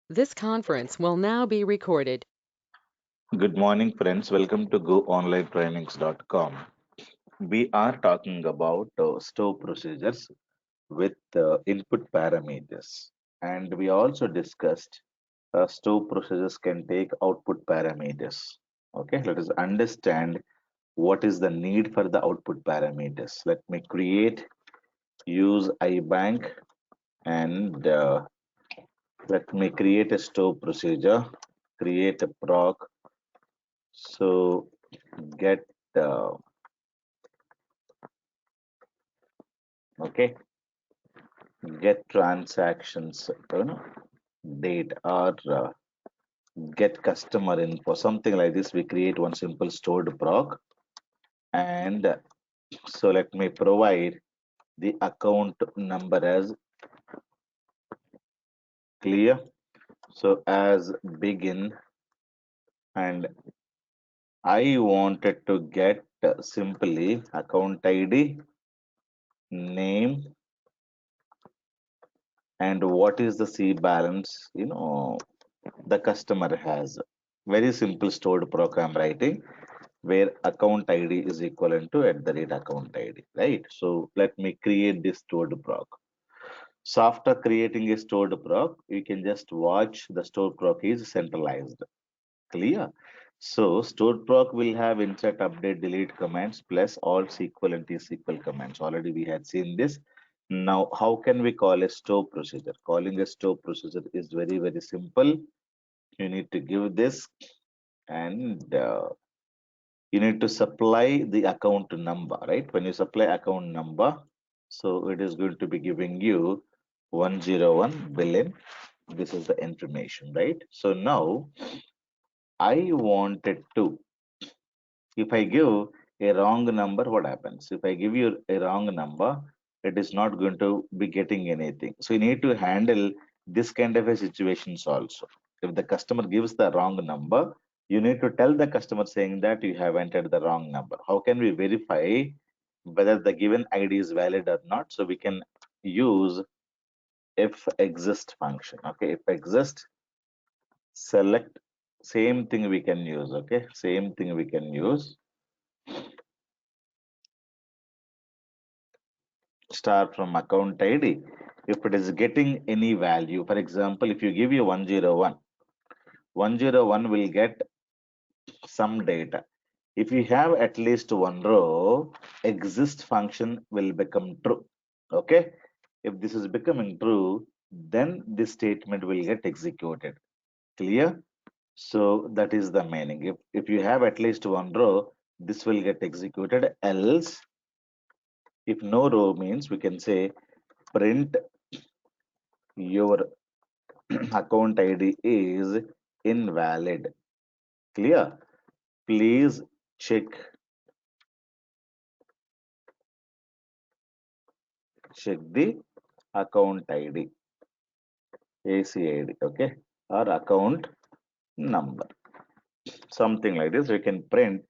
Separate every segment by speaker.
Speaker 1: This conference will now be recorded.
Speaker 2: Good morning, friends. Welcome to GoOnlineTrainings.com. We are talking about store procedures with input parameters, and we also discussed store procedures can take output parameters. Okay, let us understand what is the need for the output parameters. Let me use iBank, and let me create a store procedure, create a proc. So get uh, okay get transactions, date, or get customer info, something like this. We create one simple stored proc, and so let me provide the account number as clear. So as begin, and I wanted to get simply account ID, name, and what is the C balance, the customer has. Very simple stored program writing where account ID is equivalent to at the rate account ID, right? So let me create this stored proc. So after creating a stored proc, you can just watch the stored proc is centralized. Clear? So stored proc will have insert, update, delete commands plus all SQL and T-SQL commands. Already we had seen this. Now, how can we call a store procedure? Calling a store procedure is very, very simple. You need to give this, and you need to supply the account number, right? When you supply account number, so it is going to be giving you 101 billion. This is the information, right? So now I wanted to, if I give a wrong number, what happens? If I give you a wrong number, it is not going to be getting anything. So you need to handle this kind of a situations also. If the customer gives the wrong number, you need to tell the customer saying that you have entered the wrong number. How can we verify whether the given ID is valid or not? So we can use if exist function. Okay, if exist, select, same thing we can use. Okay, same thing we can use. Start from account ID. If it is getting any value, for example, if you give you 101, 101 will get some data. If you have at least one row, exist function will become true. Okay. If this is becoming true, then this statement will get executed. Clear? So that is the meaning. If you have at least one row, this will get executed. Else, if no row means we can say print your account ID is invalid. Clear? Please check the account ID, ACID, okay, or account number, something like this. We can print.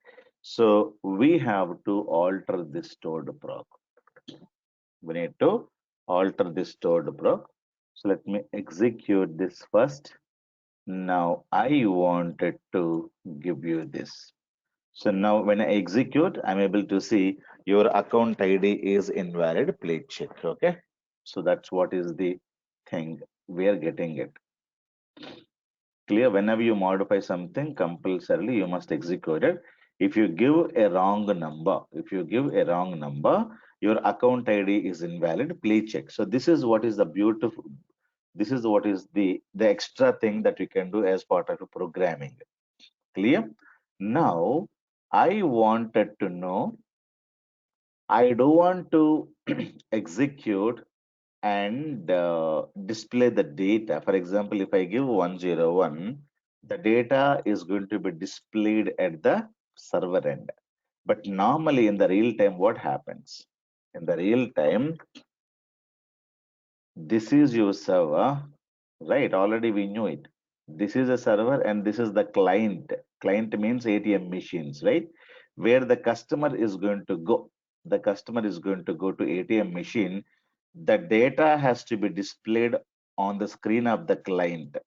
Speaker 2: So we have to alter this stored proc. We need to alter this stored proc. So let me execute this first. Now I wanted to give you this. So now when I execute, I'm able to see your account ID is invalid. Please check. Okay. So that's what is the thing. We are getting it. Clear? Whenever you modify something, compulsorily you must execute it. If you give a wrong number, your account ID is invalid. Please check. So this is what is the beautiful. This is what is the extra thing that you can do as part of programming. Clear? Now I wanted to know, I do want to execute and display the data. For example, if I give 101, the data is going to be displayed at the server end. But normally in the real time, what happens? In the real time, this is your server, right? Already we knew it. This is a server and this is the client. Client means ATM machines, right? Where the customer is going to go. The customer is going to go to ATM machine. The data has to be displayed on the screen of the client.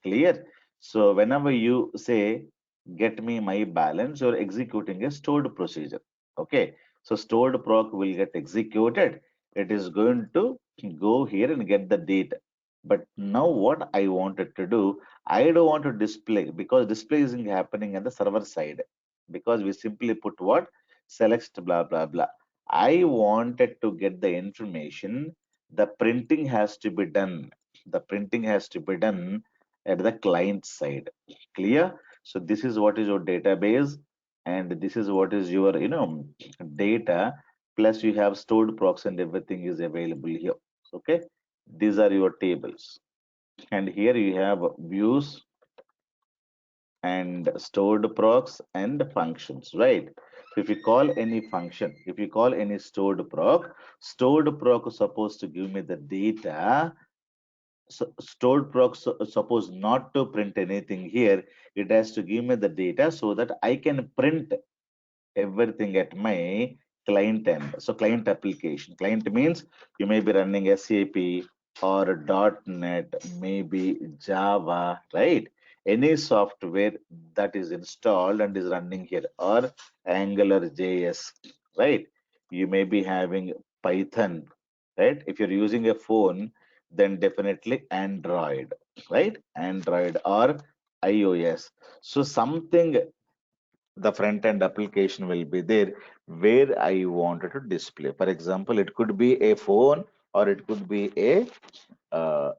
Speaker 2: Clear? So whenever you say get me my balance, you're executing a stored procedure. Okay. So stored proc will get executed. It is going to go here and get the data. But now what I wanted to do, I don't want to display because display is happening on the server side because we simply put what select blah blah blah. I wanted to get the information. The printing has to be done. The printing has to be done at the client side. Clear? So this is what is your database, and this is what is your data. Plus you have stored procs and everything is available here. Okay, these are your tables, and here you have views and stored procs and functions, right? So if you call any function, if you call any stored proc is supposed to give me the data. So stored proc suppose not to print anything here. It has to give me the data so that I can print everything at my client end. So client application. Client means you may be running SAP or .NET, maybe Java, right? Any software that is installed and is running here, or Angular JS, right? You may be having Python, right? If you're using a phone, then definitely Android, right? Android or iOS. So something, the front end application will be there where I wanted to display. For example, it could be a phone or it could be uh,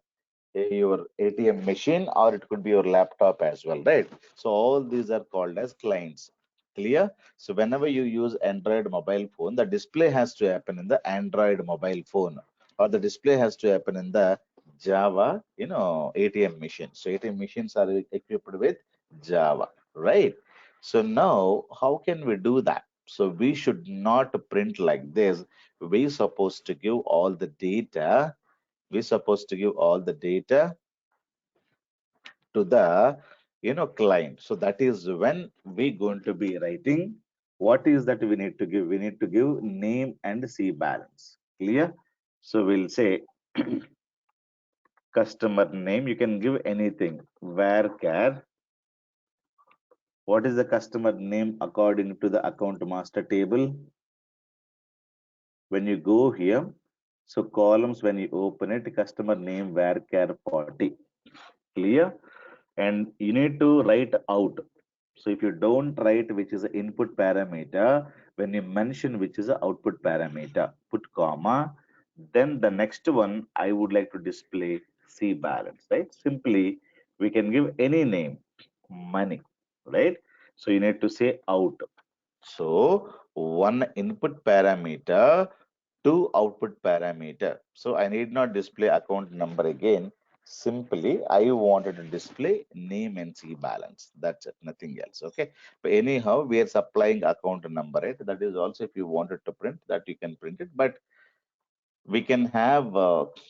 Speaker 2: your ATM machine or it could be your laptop as well, right? So all these are called as clients. Clear? So whenever you use Android mobile phone, the display has to happen in the Android mobile phone, or the display has to happen in the Java, ATM machine. So ATM machines are equipped with Java, right? So now how can we do that? So we should not print like this. We supposed to give all the data. We supposed to give all the data to the client. So that is when we going to be writing. What is that we need to give? We need to give name and C balance. Clear? So we'll say customer name. You can give anything. Varchar. What is the customer name according to the account master table? When you go here, so columns, when you open it, customer name varchar 40. Clear? And you need to write out. So if you don't write which is the input parameter, when you mention which is the output parameter, put comma, then the next one I would like to display C balance, right? Simply we can give any name, money, right? So you need to say out. So one input parameter, two output parameter. So I need not display account number again. Simply, I wanted to display name and C balance. That's it, nothing else. Okay. But anyhow, we are supplying account number, right? That is also if you wanted to print that you can print it, but we can have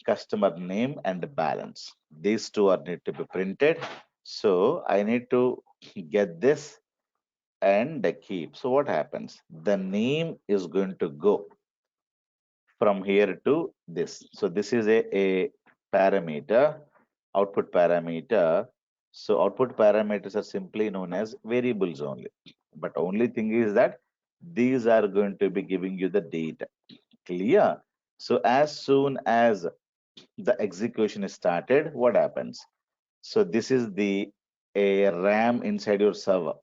Speaker 2: customer name and balance. These two are need to be printed. So I need to get this and keep. So what happens? The name is going to go from here to this. So this is a parameter, output parameter. So output parameters are simply known as variables only. But only thing is that these are going to be giving you the data. Clear? So as soon as the execution is started, what happens? So this is the a RAM inside your server.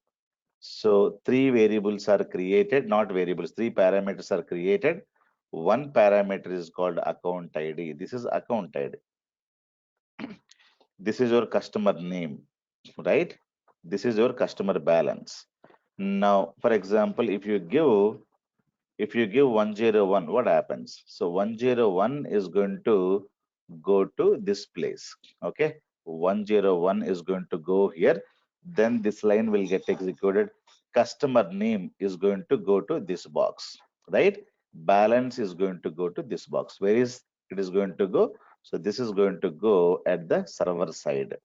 Speaker 2: So three variables are created, not variables, three parameters are created. One parameter is called account ID. This is account ID. This is your customer name, right? This is your customer balance. Now, for example, if you give 101, what happens? So 101 is going to go to this place. Okay. 101 is going to go here. Then this line will get executed. Customer name is going to go to this box, right? Balance is going to go to this box. Where is it is going to go? So this is going to go at the server side.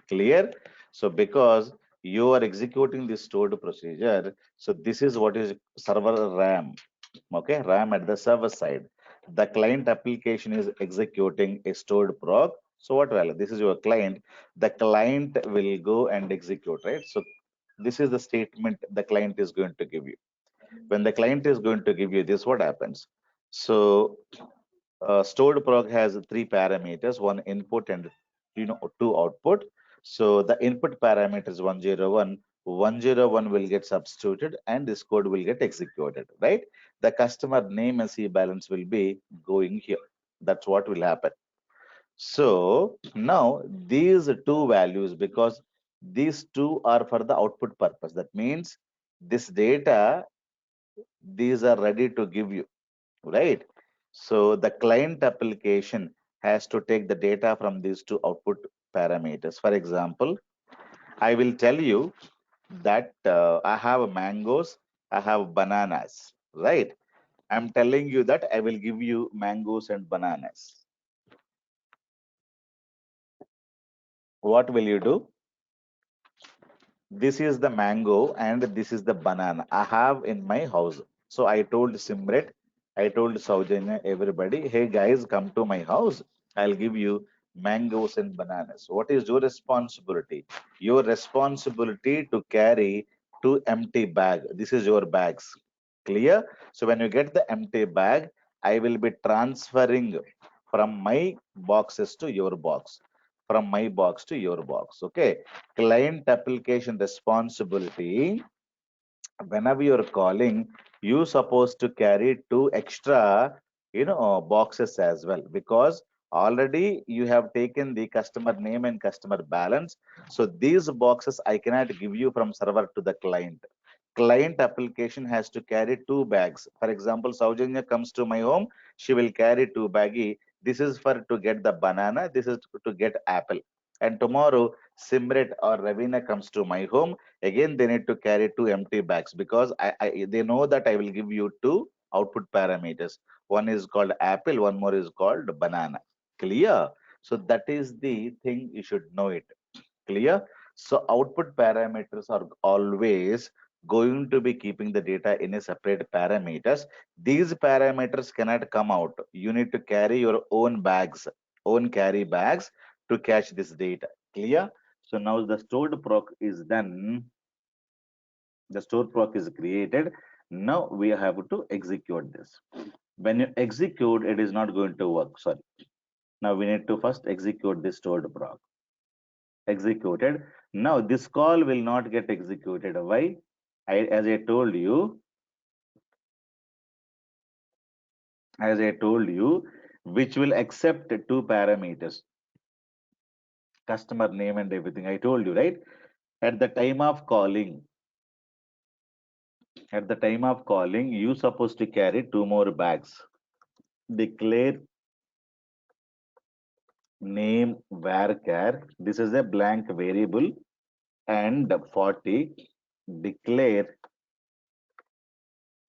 Speaker 2: Clear? So because you are executing the stored procedure, so this is what is server RAM. Okay, RAM at the server side. The client application is executing a stored proc. So what value? This is your client. The client will go and execute, right? So this is the statement the client is going to give you. When the client is going to give you this, what happens? So stored proc has three parameters, one input and two output. So the input parameter is 101. 101 will get substituted and this code will get executed, right? The customer name and C balance will be going here. That's what will happen. So now these two values, because these two are for the output purpose, that means this data, these are ready to give you, right? So the client application has to take the data from these two output parameters. For example, I will tell you that I have mangoes, I have bananas, right? I'm telling you that I will give you mangoes and bananas. What will you do? This is the mango and this is the banana I have in my house. So I told Simret, I told Saujanya, everybody, hey guys, come to my house. I'll give you mangoes and bananas. What is your responsibility? Your responsibility to carry two empty bag. This is your bags. Clear? So when you get the empty bag, I will be transferring from my boxes to your box, from my box to your box. Okay. Client application responsibility, whenever you're calling, you supposed to carry two extra boxes as well, because already you have taken the customer name and customer balance. So these boxes I cannot give you from server to the client. Client application has to carry two bags. For example, Saujanya comes to my home, she will carry two baggy. This is for to get the banana, this is to get apple. And tomorrow, Simret or Ravina comes to my home. Again, they need to carry two empty bags, because they know that I will give you two output parameters. One is called apple, one more is called banana. Clear? So that is the thing you should know it. Clear? So output parameters are always going to be keeping the data in a separate parameters. These parameters cannot come out. You need to carry your own bags, own carry bags to catch this data. Clear? So now the stored proc is done. The stored proc is created. Now we have to execute this. When you execute, it is not going to work. Sorry. Now we need to first execute this stored proc. Executed. Now this call will not get executed. Why? As I told you, which will accept two parameters, customer name and everything. I told you, right? At the time of calling, you supposed to carry two more bags. Declare name varchar. This is a blank variable, and 40. Declare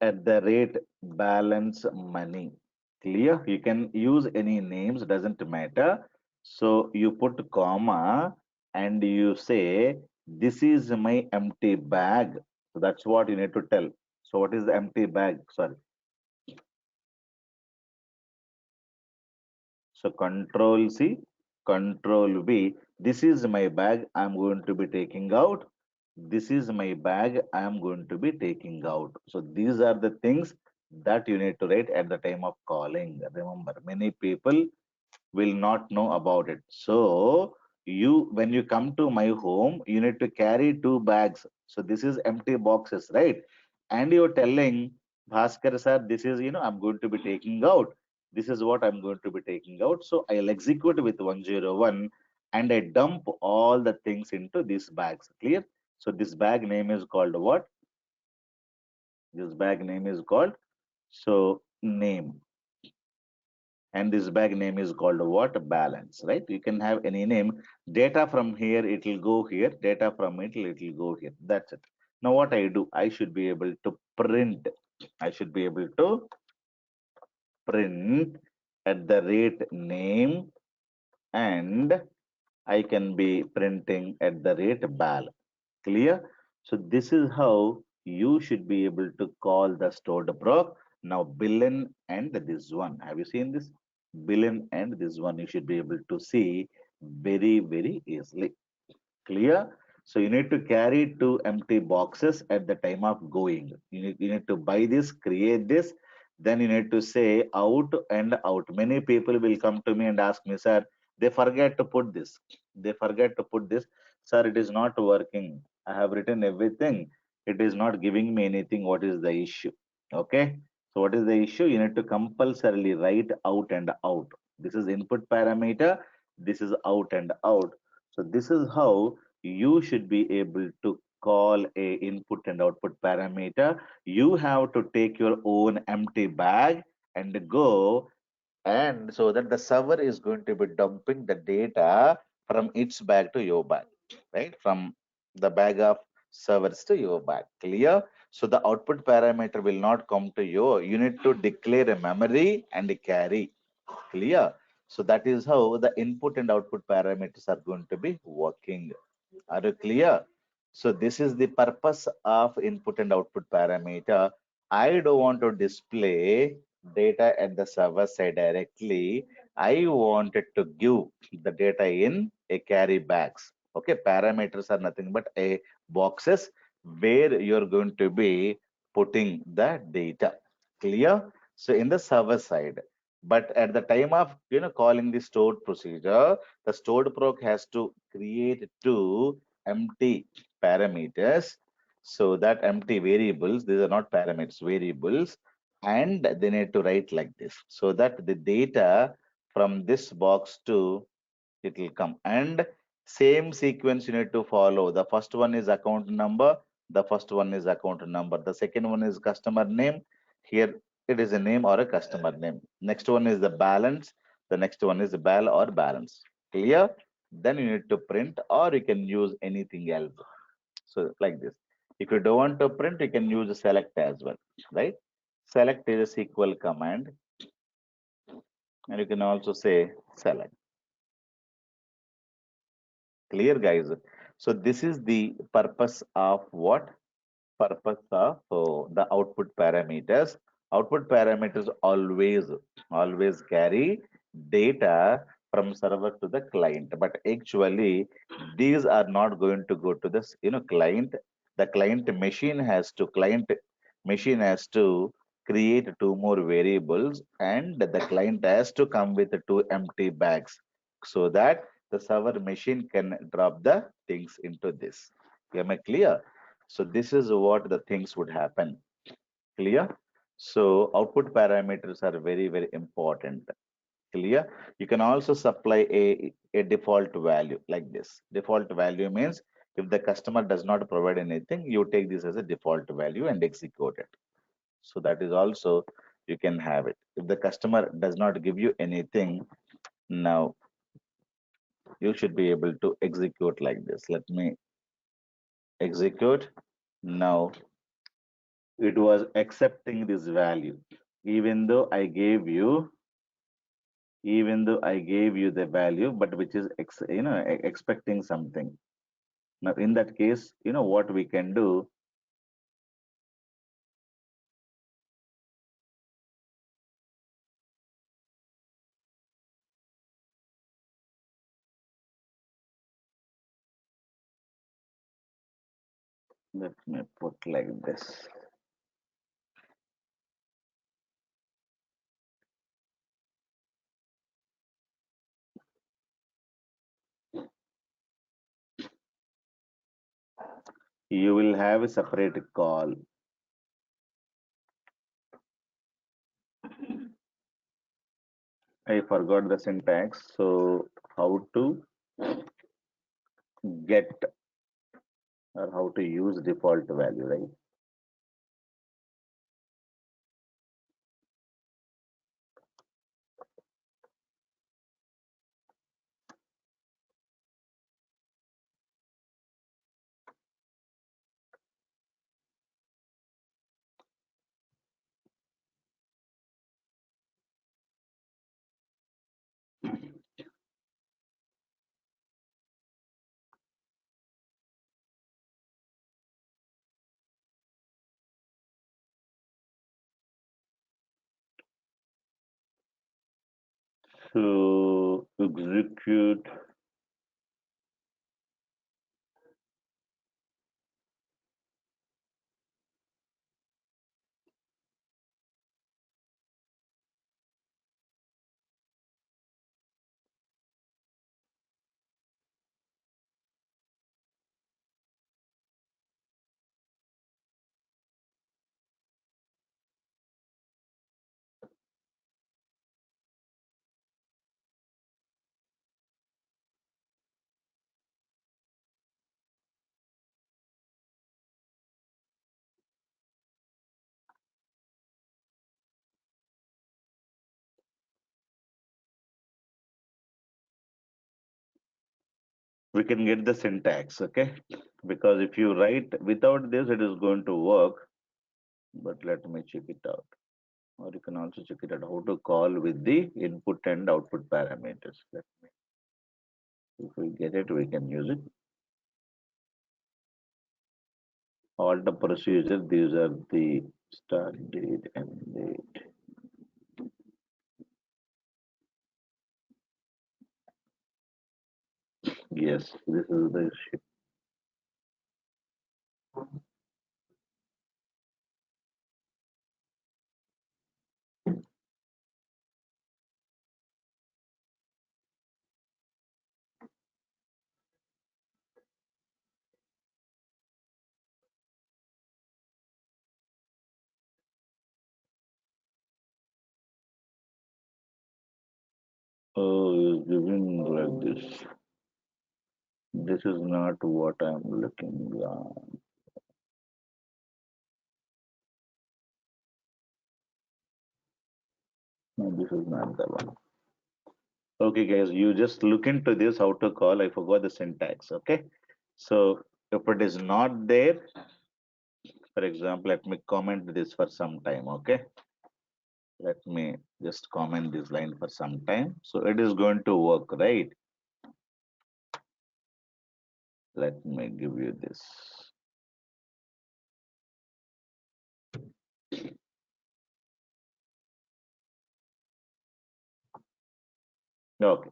Speaker 2: at the rate balance money. Clear? You can use any names, doesn't matter. So you put comma and you say, this is my empty bag. So that's what you need to tell. So what is the empty bag? Sorry. So control C, control V. This is my bag I'm going to be taking out. This is my bag I am going to be taking out. So these are the things that you need to write at the time of calling. Remember, many people will not know about it. So when you come to my home, you need to carry two bags. So this is empty boxes, right? And you're telling Bhaskar sir, this is, I'm going to be taking out. This is what I'm going to be taking out. So I'll execute with 101 and I dump all the things into these bags. Clear? So this bag name is called what? This bag name is called name, and this bag name is called what? Balance, right? You can have any name. Data from here, it will go here. Data from it will go here. That's it. Now what I do, I should be able to print. I should be able to print at the rate name, and I can be printing at the rate balance. Clear? So this is how you should be able to call the stored proc. Now billion and this one. Have you seen this? Billion and this one you should be able to see. very, very easily. Clear? So you need to carry two empty boxes at the time of going. You need to buy this, create this, then you need to say out and out. Many people will come to me and ask me, sir, they forget to put this. They forget to put this. Sir, it is not working. I have written everything. It is not giving me anything. What is the issue? Okay. So what is the issue? You need to compulsorily write out and out. This is input parameter. This is out and out. So this is how you should be able to call a input and output parameter. You have to take your own empty bag and go, and so that the server is going to be dumping the data from its bag to your bag, right? From the bag of servers to your bag. Clear? So the output parameter will not come to you. You need to declare a memory and a carry. Clear? So that is how the input and output parameters are going to be working. Are you clear? So this is the purpose of input and output parameter. I don't want to display data at the server side directly. I wanted to give the data in a carry bags. Okay, parameters are nothing but a boxes where you're going to be putting the data. Clear? So in the server side, but at the time of calling the stored procedure, the stored proc has to create two empty parameters. So that empty variables, these are not parameters, variables, and they need to write like this so that the data from this box to it will come. And same sequence you need to follow. The first one is account number, the first one is account number, the second one is customer name. Here it is a name or a customer name. Next one is the balance, the next one is the bal or balance. Clear? Then you need to print, or you can use anything else. So like this. If you don't want to print, you can use select as well, right? Select is a SQL command, and you can also say select. Clear, guys? So this is the purpose of what? Purpose of the output parameters. Output parameters always carry data from server to the client, but actually these are not going to go to this client. The client machine has to create two more variables, and the client has to come with two empty bags so that the server machine can drop the things into this. Am I clear? So this is what the things would happen. Clear? So output parameters are very, very important. Clear? You can also supply a default value like this. Default value means if the customer does not provide anything, you take this as a default value and execute it. So that is also you can have it. If the customer does not give you anything, now you should be able to execute like this. Let me execute. Now it was accepting this value even though I gave you the value, but which is expecting something. Now in that case, what we can do, let me put like this. You will have a separate call. I forgot the syntax. So how to get or how to use default value, right? So execute. we can get the syntax, okay? Because if you write without this, it is going to work. But let me check it out. Or you can also check it out how to call with the input and output parameters. Let me, if we get it, we can use it. All the procedure, these are the start date and date. Yes, this is the ship. Oh, it's giving like this. This is not what I'm looking at. No, this is not the one. Okay, guys, you just look into this how to call. I forgot the syntax. Okay, so if it is not there, for example, let me comment this for some time. Okay, let me just comment this line for some time. So it is going to work, right? Let me give you this. Okay,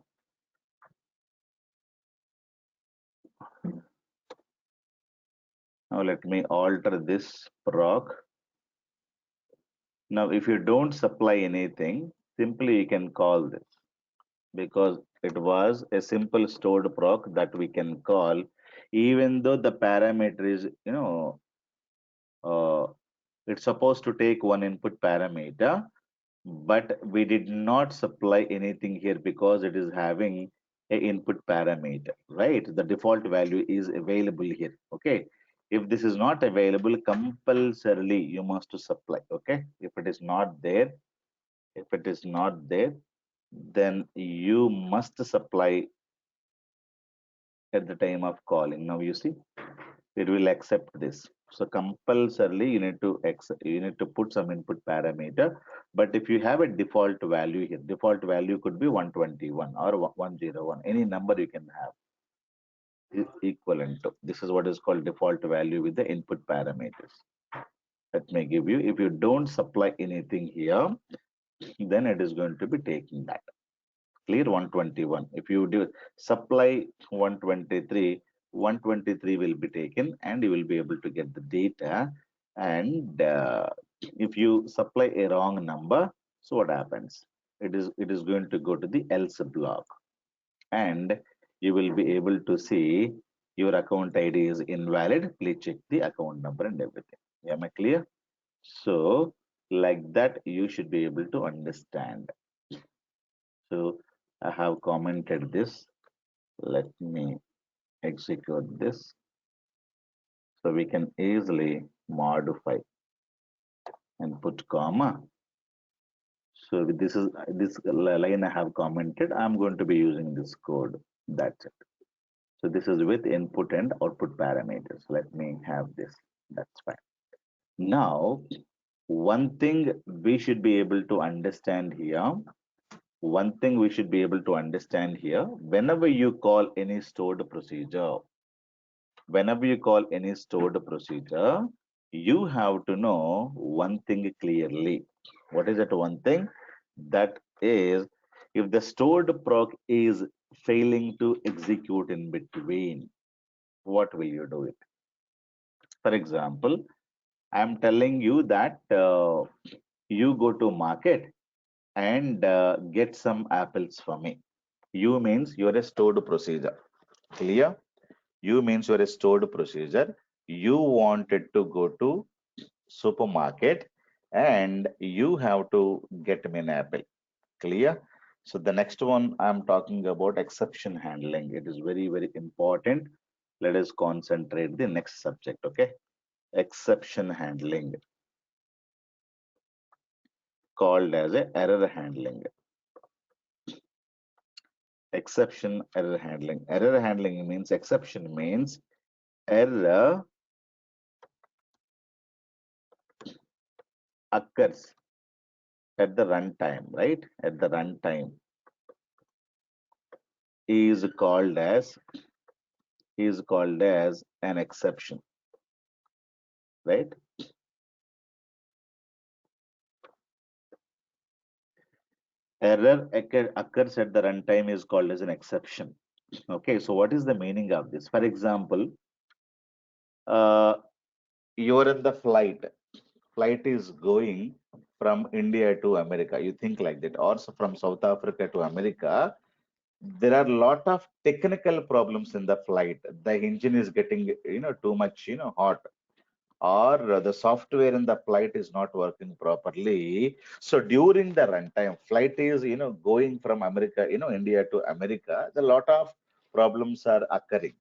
Speaker 2: now let me alter this proc. Now, if you don't supply anything, simply you can call this because it was a simple stored proc that we can call, even though the parameter is, uh, it's supposed to take one input parameter, but we did not supply anything here because it is having a input parameter, right? The default value is available here. Okay, if this is not available, compulsorily you must to supply. Okay, if it is not there, if it is not there, then you must supply at the time of calling. Now you see, it will accept this. So compulsorily you need to put some input parameter. But if you have a default value here, default value could be 121 or 101, any number you can have is equivalent to. This is what is called default value with the input parameters. Let me give you, if you don't supply anything here, then it is going to be taking that. Clear 121. If you do supply 123, 123 will be taken and you will be able to get the data. And if you supply a wrong number, so what happens? It is going to go to the else block and you will be able to see your account ID is invalid. Please check the account number and everything. Am I clear? So like that, you should be able to understand. So I have commented this. Let me execute this. So we can easily modify and put comma. So this is this line I have commented. I'm going to be using this code. That's it. So this is with input and output parameters. Let me have this. That's fine. Now, one thing we should be able to understand here. One thing we should be able to understand here. Whenever you call any stored procedure, whenever you call any stored procedure, you have to know one thing clearly. What is that one thing? That is, if the stored proc is failing to execute in between, what will you do it? For example, I'm telling you that you go to market and get some apples for me. You means you're a stored procedure. Clear? You means you're a stored procedure. You wanted to go to supermarket and you have to get me an apple. Clear? So the next one I'm talking about exception handling. It is very, very important. Let us concentrate the next subject. Okay. Exception handling, called as a error handling. Exception, error handling. Error handling means exception means error occurs at the runtime, right? At the runtime is called as an exception, right? Occurs at the runtime is called as an exception. Okay, so what is the meaning of this? For example, uh, you're in the flight. Flight is going from India to America. You think like that, or from South Africa to America. There are a lot of technical problems in the flight. The engine is getting, too much, hot, or the software in the flight is not working properly. So during the runtime, flight is, going from America, India to America, the lot of problems are occurring.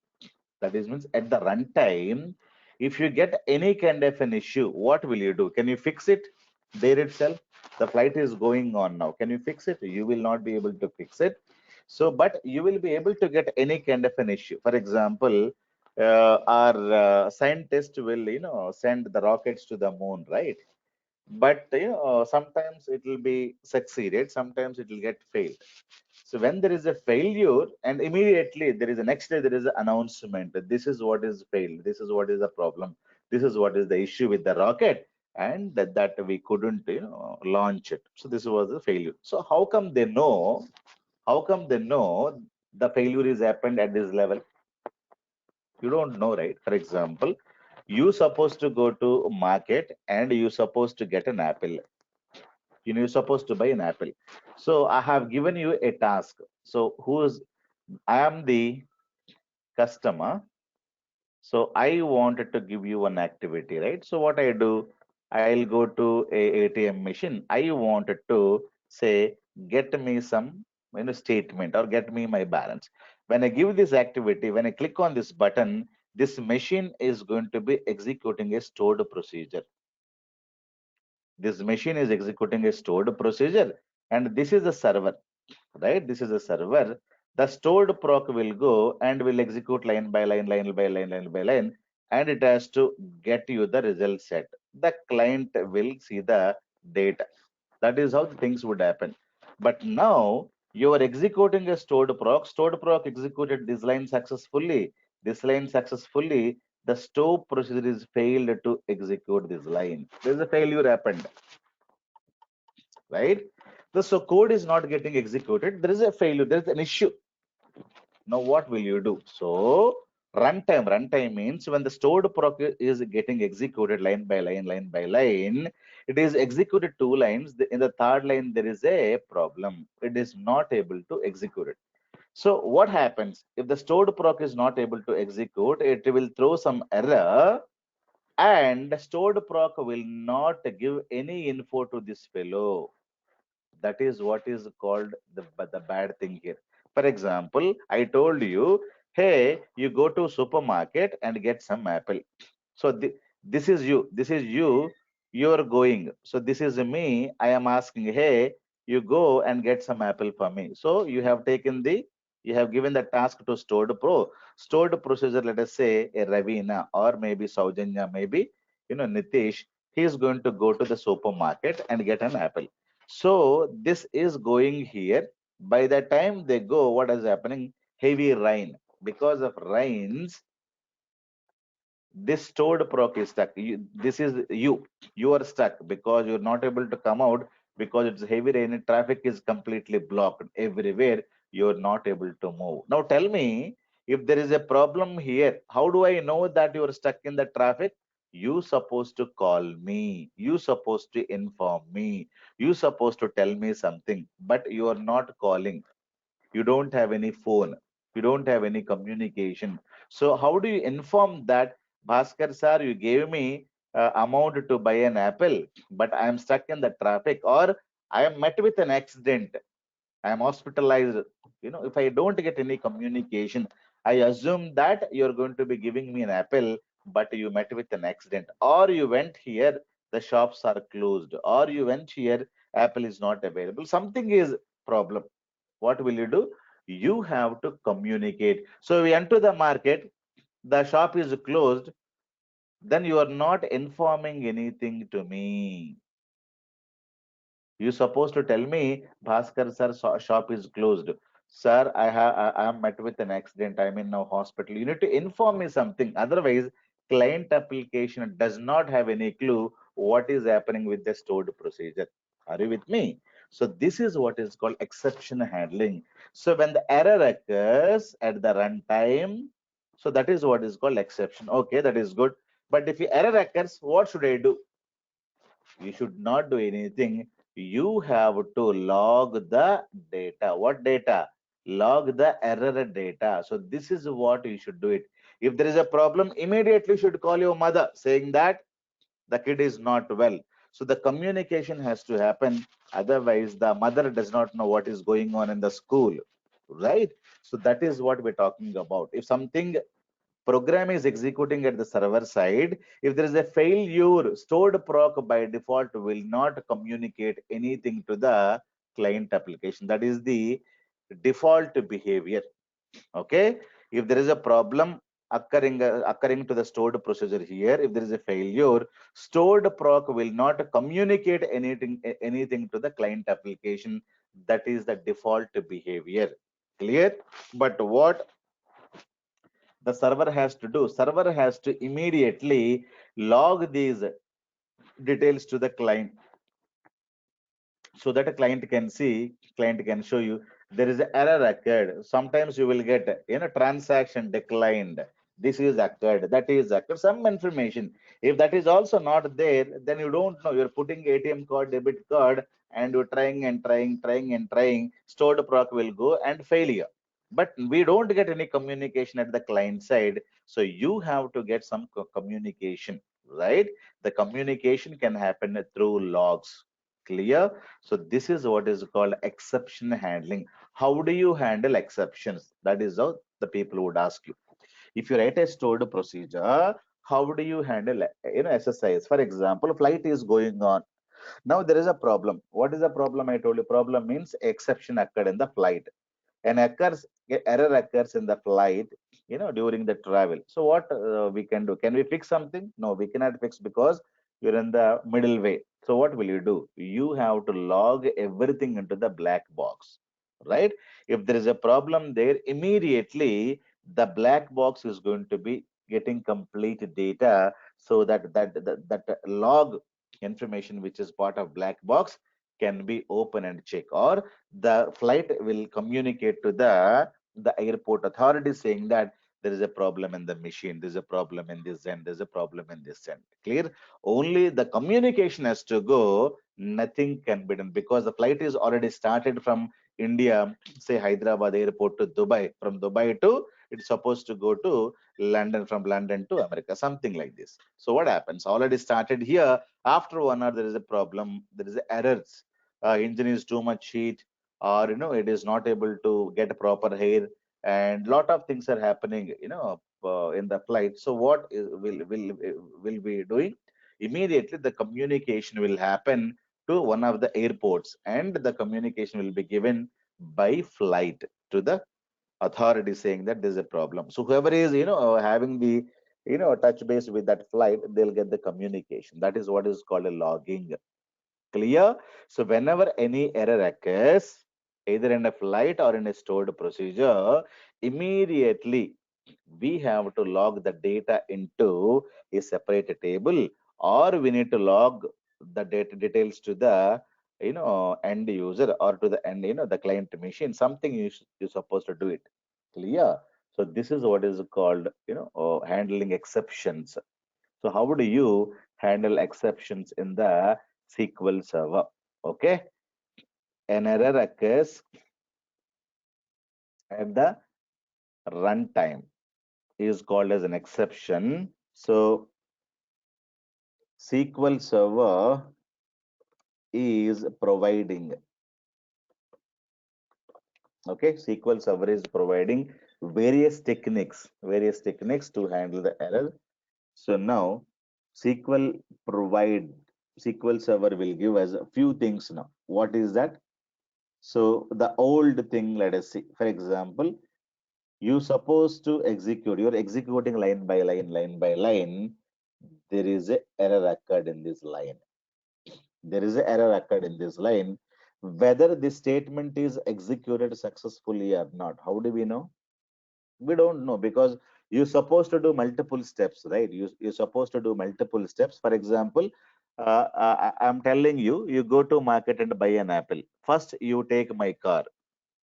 Speaker 2: That is means at the runtime, if you get any kind of an issue, what will you do? Can you fix it there itself? The flight is going on now. Can you fix it? You will not be able to fix it. So, but you will be able to get any kind of an issue. For example, our scientist will, send the rockets to the moon, right? But sometimes it will be succeeded, sometimes it will get failed. So when there is a failure, and immediately there is a next day there is an announcement that this is what is failed, this is what is the problem, this is what is the issue with the rocket, and that we couldn't launch it. So this was a failure. So how come they know? How come they know the failure is happened at this level? You don't know, right? For example, you supposed to go to market and you supposed to get an apple. You're supposed to buy an apple. So I have given you a task. So who's I am the customer. So I wanted to give you an activity, right? So what I do, I'll go to a ATM machine. I wanted to say, get me some statement or get me my balance. When I give this activity, when I click on this button, this machine is going to be executing a stored procedure. This machine is executing a stored procedure, and this is a server, right? This is a server. The stored proc will go and will execute line by line, line by line, line by line, and it has to get you the result set. The client will see the data. That is how the things would happen. But now you are executing a stored proc. Stored proc executed this line successfully. This line successfully. The store procedure is failed to execute this line. There is a failure happened, right? So code is not getting executed. There is a failure. There is an issue. Now what will you do? So runtime means when the stored proc is getting executed line by line, line by line, it is executed two lines. In the third line, there is a problem. It is not able to execute it. So what happens if the stored proc is not able to execute? It will throw some error, and the stored proc will not give any info to this fellow. That is what is called the bad thing here. For example, I told you, hey, you go to supermarket and get some apple. So this is you, you're going. So this is me, I am asking, hey, you go and get some apple for me. So you have given the task to stored procedure. Let us say a Ravina or maybe Saujanya, maybe Nitish, he is going to go to the supermarket and get an apple. So this is going here. By the time they go, what is happening? Heavy rain. Because of rains, this stored proc is stuck. This is you are stuck because you're not able to come out because it's heavy rain and traffic is completely blocked everywhere. You're not able to move. Now tell me, if there is a problem here, how do I know that you're stuck in the traffic? You supposed to call me, you supposed to inform me, you supposed to tell me something, but you are not calling. You don't have any phone, you don't have any communication. So how do you inform that, Bhaskar sir, you gave me amount to buy an apple, but I am stuck in the traffic, or I am met with an accident, I am hospitalized. If I don't get any communication, I assume that you're going to be giving me an apple, but you met with an accident, or you went here, the shops are closed, or you went here, apple is not available, something is problem. What will you do? You have to communicate. So we enter the market, the shop is closed, then you are not informing anything to me. You supposed to tell me, Bhaskar sir, shop is closed. Sir, I am met with an accident. I'm in now hospital. You need to inform me something. Otherwise, client application does not have any clue what is happening with the stored procedure. Are you with me? So this is what is called exception handling. So when the error occurs at the runtime, so that is what is called exception. Okay, that is good. But if error occurs, what should I do? You should not do anything. You have to log the data. What data? Log the error data. So this is what you should do it. If there is a problem, immediately you should call your mother saying that the kid is not well. So the communication has to happen. Otherwise, the mother does not know what is going on in the school, right? So that is what we're talking about. If something program is executing at the server side, if there is a failure, stored proc by default will not communicate anything to the client application. That is the default behavior. Okay. If there is a problem occurring to the stored procedure here, if there is a failure, stored proc will not communicate anything to the client application. That is the default behavior. Clear? But what the server has to do, server has to immediately log these details to the client, so that a client can see, client can show you there is an error occurred. Sometimes you will get, transaction declined, this is occurred, that is occurred, some information. If that is also not there, then you don't know, you're putting ATM card, debit card, and you're trying and trying, stored proc will go and failure. But we don't get any communication at the client side, so you have to get some communication, right? The communication can happen through logs. Clear? So this is what is called exception handling. How do you handle exceptions? That is how the people would ask you. If you write a stored procedure, how do you handle, exercise? For example, flight is going on. Now there is a problem. What is the problem? I told you problem means exception occurred in the flight. An error occurs in the flight, during the travel. So what we can do? Can we fix something? No, we cannot fix because you're in the middle way. So what will you do? You have to log everything into the black box, right? If there is a problem there, immediately the black box is going to be getting complete data, so that log information which is part of black box can be open and check, or the flight will communicate to the airport authority saying that there is a problem in the machine, there's a problem in this end, there's a problem in this end. Clear? Only the communication has to go, nothing can be done because the flight is already started from India, say Hyderabad airport to Dubai, from Dubai to, it's supposed to go to London, from London to America, something like this. So what happens? Already started here. After 1 hour, there is a problem, there is errors, engine is too much heat, or it is not able to get proper air, and lot of things are happening, in the flight. So what will be doing? Immediately the communication will happen to one of the airports, and the communication will be given by flight to the authority saying that there's a problem. So whoever is having the touch base with that flight, they'll get the communication. That is what is called a logging. Clear? So whenever any error occurs, either in a flight or in a stored procedure, immediately we have to log the data into a separate table, or we need to log the data details to the end user, or to the end, the client machine. Something you're supposed to do it. Clear? So this is what is called handling exceptions. So how do you handle exceptions in the SQL Server? Okay, an error occurs at the runtime is called as an exception. So SQL Server is providing, okay, SQL Server is providing various techniques to handle the error. So now SQL provide SQL Server will give us a few things now. What is that? So the old thing, let us see. For example, you supposed to execute, you're executing line by line, line by line. There is a error occurred in this line. There is a error occurred in this line. Whether this statement is executed successfully or not, how do we know? We don't know because you're supposed to do multiple steps, right? You're supposed to do multiple steps. For example, I'm telling you, you go to market and buy an apple. First, you take my car.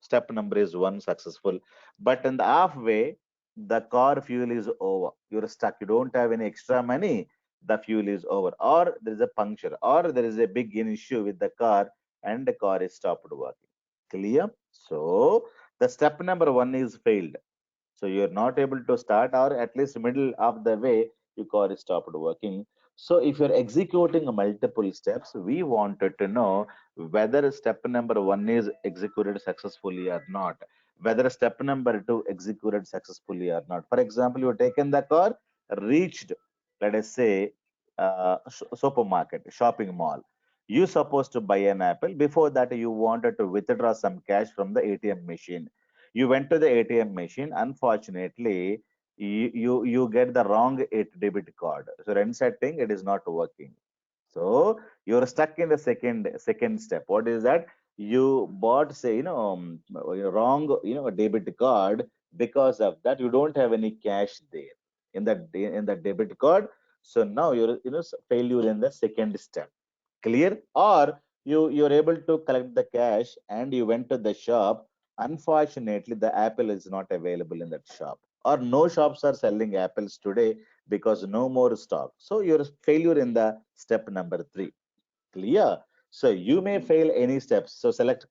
Speaker 2: Step number is one, successful. But in the halfway, the car fuel is over. You're stuck. You don't have any extra money. The fuel is over, or there is a puncture, or there is a big issue with the car, and the car is stopped working. Clear? So the step number one is failed. So you're not able to start, or at least middle of the way, your car is stopped working. So if you're executing multiple steps, we wanted to know whether step number one is executed successfully or not, whether step number two executed successfully or not. For example, you've taken the car, reached, let us say, supermarket, shopping mall. You supposed to buy an apple. Before that, you wanted to withdraw some cash from the ATM machine. You went to the ATM machine. Unfortunately, you get the wrong debit card. So resetting, it is not working. So you're stuck in the second step. What is that? You bought, say, wrong, debit card. Because of that, you don't have any cash there in the debit card. So now you're, failure in the second step. Clear? Or you're able to collect the cash and you went to the shop. Unfortunately, the apple is not available in that shop, or no shops are selling apples today because no more stock. So your failure in the step number three. Clear? So you may fail any steps. So select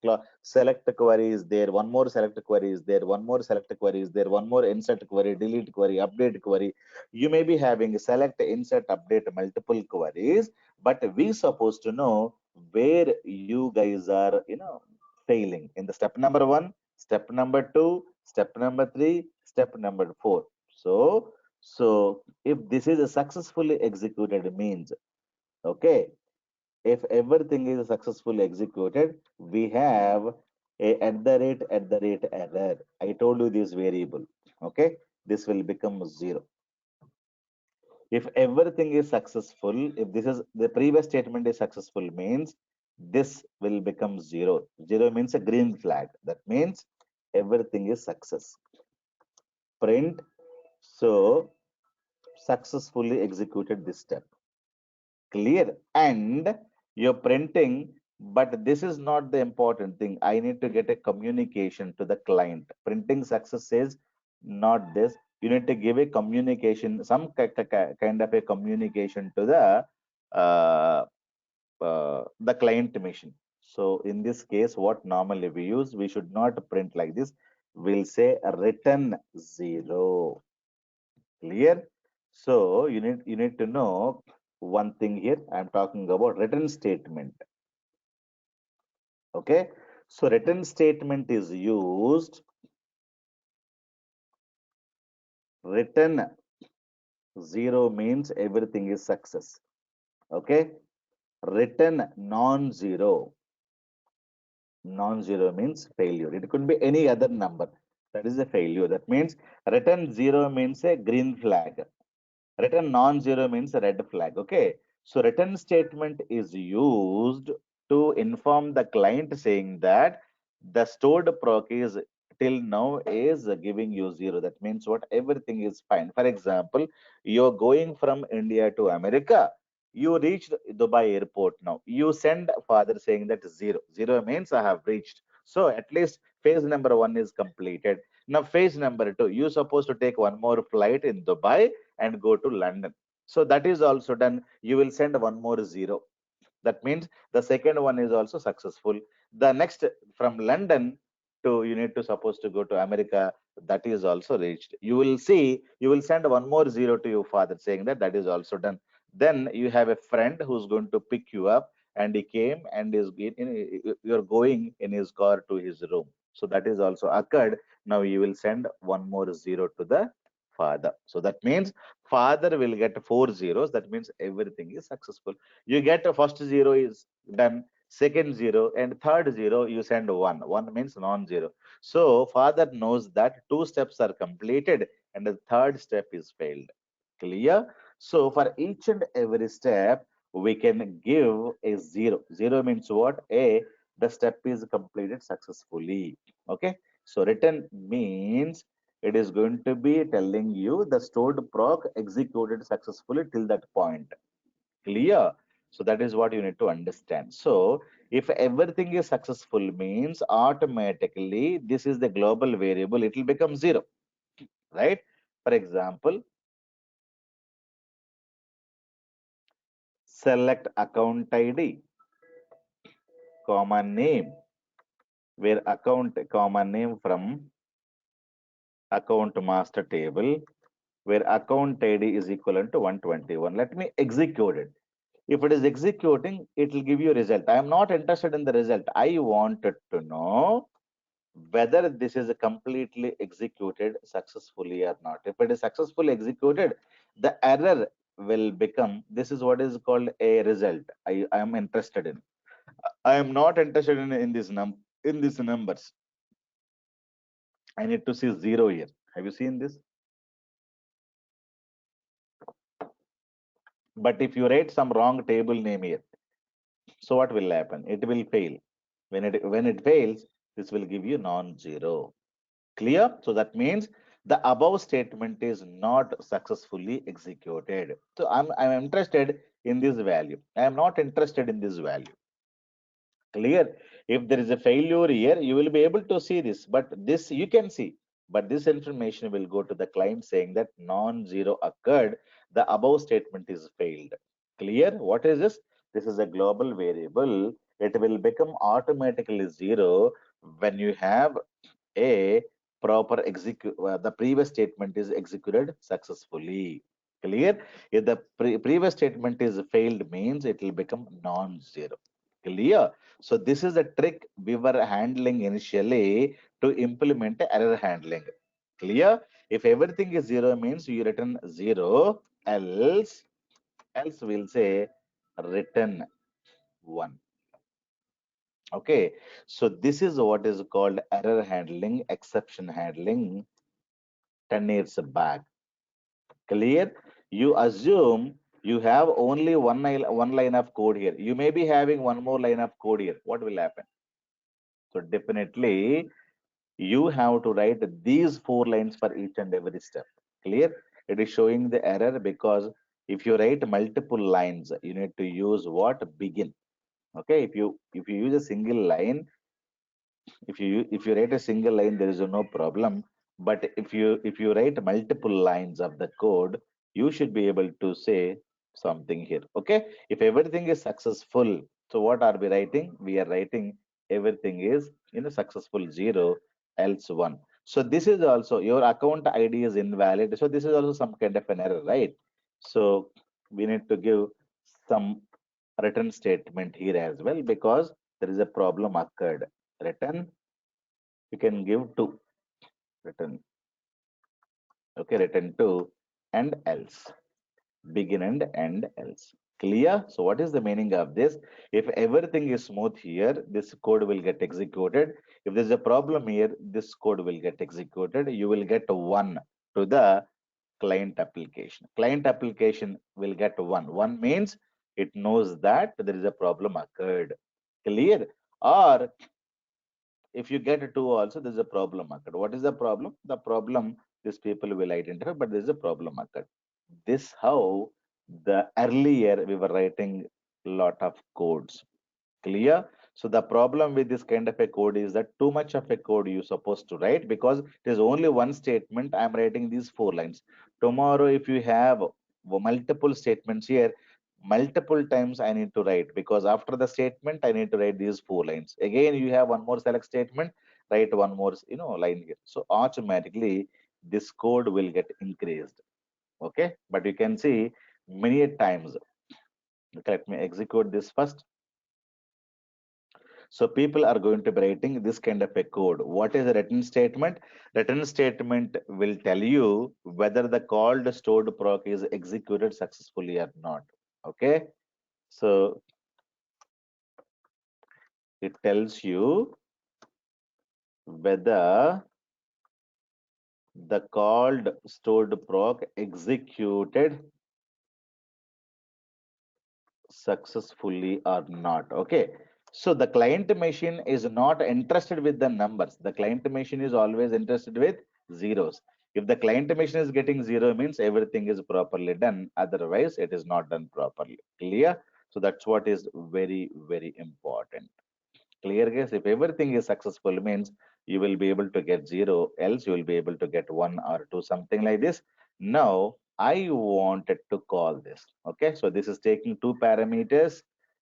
Speaker 2: query is there, one more select query is there, one more select query is there, one more insert query, delete query, update query. You may be having select, insert, update multiple queries, but we supposed to know where you guys are, failing in the step number one, step number two, step number three, step number four. So if this is a successfully executed means, okay, if everything is successfully executed, we have a at the rate error. I told you this variable. Okay, this will become zero. If everything is successful, if this is the previous statement is successful, means this will become zero. Zero means a green flag. That means everything is success. Print. So successfully executed this step. Clear? And you're printing, but this is not the important thing. I need to get a communication to the client. Printing success is not this. You need to give a communication, some kind of a communication to the client machine. So in this case, what normally we use, we should not print like this. We'll say return zero. Clear? So you need to know one thing here. I'm talking about written statement. Okay. So written statement is used. Written zero means everything is success. Okay. Written non-zero. Non-zero means failure. It could be any other number. That is a failure. That means written zero means a green flag. Written non-zero means a red flag. Okay. So written statement is used to inform the client saying that the stored proc is till now is giving you zero. That means what? Everything is fine. For example, you're going from India to America. You reached Dubai airport now. You send father saying that zero. Zero means I have reached. So at least phase number one is completed. Now phase number two, you supposed to take one more flight in Dubai and go to London. So that is also done. You will send one more zero. That means the second one is also successful. The next from London to you need to supposed to go to America, that is also reached. You will see, you will send one more zero to your father saying that that is also done. Then you have a friend who's going to pick you up and he came and you're going in his car to his room. So that is also occurred. Now you will send one more zero to the father. So that means father will get four zeros. That means everything is successful. You get a first zero is done, second 0, and third 0, you send 1. 1 means non-zero. So father knows that 2 steps are completed and the third step is failed. Clear? So for each and every step, we can give a 0. 0 means what? A, the step is completed successfully. Okay. So written means it is going to be telling you the stored proc executed successfully till that point. Clear? So that is what you need to understand. So if everything is successful means automatically this is the global variable, it will become 0, right? For example, select account ID, comma name, where account comma name from account master table, where account ID is equivalent to 121. Let me execute it. If it is executing, it will give you a result. I am not interested in the result. I wanted to know whether this is completely executed successfully or not. If it is successfully executed, the error will become, this is what is called a result. I am interested in. I am not interested in in these numbers. I need to see 0 here. Have you seen this? But if you write some wrong table name here, so what will happen? It will fail. When it fails, this will give you non-zero. Clear? So that means the above statement is not successfully executed. So I'm interested in this value. I am not interested in this value. Clear? If there is a failure here, you will be able to see this, but this you can see. But this information will go to the client saying that non-zero occurred. The above statement is failed. Clear? What is this? This is a global variable. It will become automatically 0 when you have a proper execute the previous statement is executed successfully. Clear? If the previous statement is failed means it will become non-zero. Clear? So this is a trick we were handling initially to implement error handling. Clear? If everything is 0 means you return 0, else we'll say return 1. Okay, so this is what is called error handling, exception handling 10 years back. Clear? You assume you have only one line of code here. You may be having one more line of code here. What will happen? So definitely you have to write these 4 lines for each and every step. Clear? It is showing the error because if you write multiple lines, you need to use what? Begin. Okay, if you use a single line, if you write a single line there is no problem, but if you write multiple lines of the code you should be able to say something here. Okay, if everything is successful, so what are we writing? We are writing everything is in a successful 0 else 1. So this is also your account ID is invalid, so this is also some kind of an error, right? So we need to give some return statement here as well because there is a problem occurred. Return, you can give two, return. Okay, return two and else, begin and end else. Clear? So what is the meaning of this? If everything is smooth here, this code will get executed. If there's a problem here, this code will get executed. You will get one to the client application. Client application will get one. One means it knows that there is a problem occurred. Clear? Or if you get two also, there's a problem occurred. What is the problem? The problem these people will identify, but there's a problem occurred. This how the earlier we were writing lot of codes. Clear? So the problem with this kind of a code is that too much of a code you supposed to write because there's only one statement. I'm writing these 4 lines. Tomorrow, if you have multiple statements here, multiple times I need to write because after the statement I need to write these 4 lines. Again, you have one more select statement, write one more line here. So automatically this code will get increased. Okay, but you can see many times. Okay, let me execute this first. So people are going to be writing this kind of a code. What is a return statement? Return statement will tell you whether the called stored proc is executed successfully or not. Okay. So It tells you whether the called stored proc executed successfully or not. Okay. So the client machine is not interested with the numbers. The client machine is always interested with zeros. If the client machine is getting zero, means everything is properly done. Otherwise, it is not done properly. Clear? So that's what is very, very important. Clear, guys? If everything is successful, means you will be able to get zero, else you will be able to get one or two, something like this. Now, I wanted to call this. Okay, so this is taking two parameters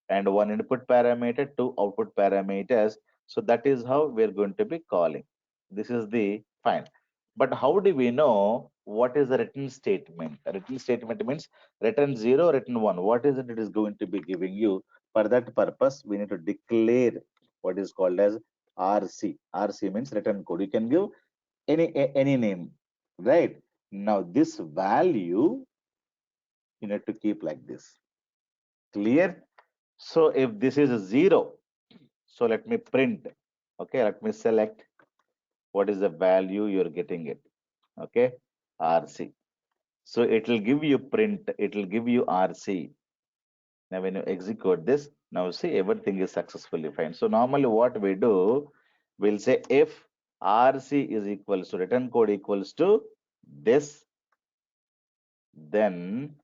Speaker 2: and one input parameter, two output parameters. So that is how we're going to be calling. This is the fine. But how do we know what is the written statement? A written statement means return zero, return one. What is it is going to be giving you? For that purpose, we need to declare what is called as RC. RC means return code. You can give any name, right? Now this value you need to keep like this. Clear? So if this is a zero, so let me print. Okay, let me select what is the value you're getting it. Okay, RC. So it will give you print. It will give you RC. Now, when you execute this, now see everything is successfully fine. So normally what we do, we'll say if RC is equals to return code equals to this, then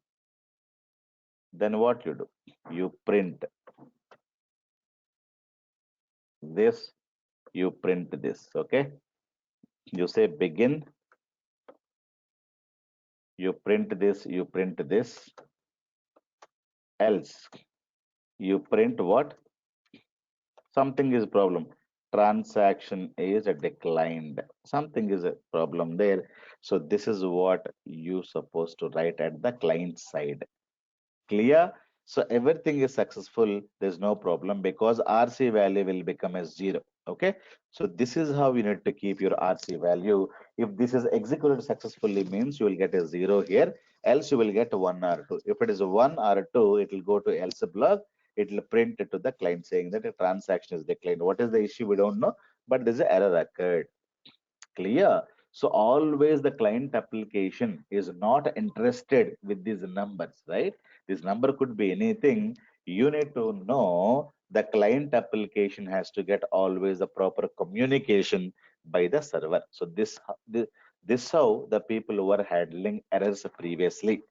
Speaker 2: what you do? You print this, you print this. Okay. You say begin, you print this, you print this, else you print what? Something is problem. Transaction is declined. Something is a problem there. So this is what you supposed to write at the client side. Clear? So everything is successful. There's no problem because RC value will become as zero. Okay. So this is how you need to keep your RC value. If this is executed successfully means you will get a zero here. Else you will get one or two. If it is one or two, it will go to else block. It will print it to the client saying that a transaction is declined. What is the issue? We don't know, but there's an error occurred. Clear? So always the client application is not interested with these numbers, right? This number could be anything. You need to know the client application has to get always the proper communication by the server. So this how the people were handling errors previously.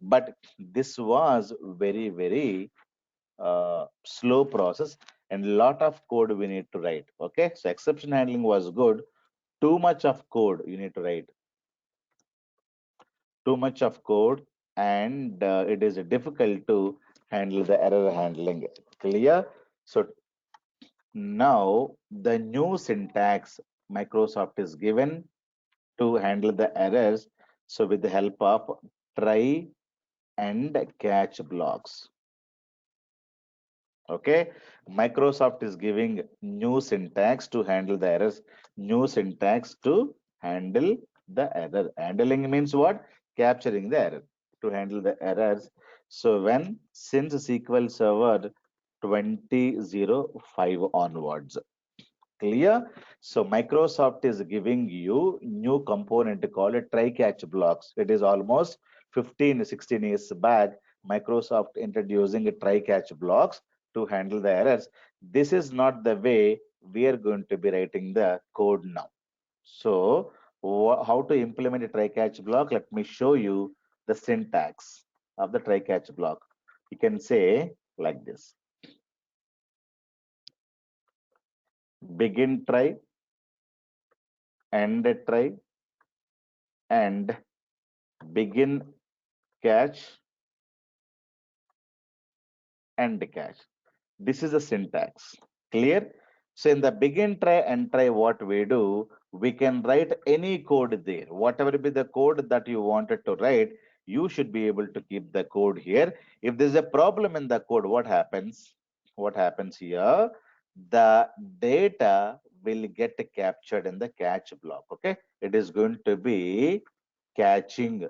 Speaker 2: But this was very, very slow process and lot of code we need to write. Okay, so exception handling was good. Too much of code you need to write, too much of code, and it is difficult to handle the error handling. Clear? So now the new syntax Microsoft is given to handle the errors. So with the help of try and catch blocks. Okay, Microsoft is giving new syntax to handle the errors, new syntax to handle the error. Handling means what? Capturing the error to handle the errors. So when since SQL Server 2005 onwards, clear? So Microsoft is giving you new component called try catch blocks. It is almost 15, 16 years back. Microsoft introducing a try catch blocks to handle the errors. This is not the way we are going to be writing the code now. So how to implement a try catch block? Let me show you the syntax of the try catch block. You can say like this: begin try, end try, and begin catch, end catch. This is the syntax. Clear? So in the begin try and try, what we do, we can write any code there. Whatever be the code that you wanted to write, you should be able to keep the code here. If there's a problem in the code, what happens? What happens here? The data will get captured in the catch block. Okay, it is going to be catching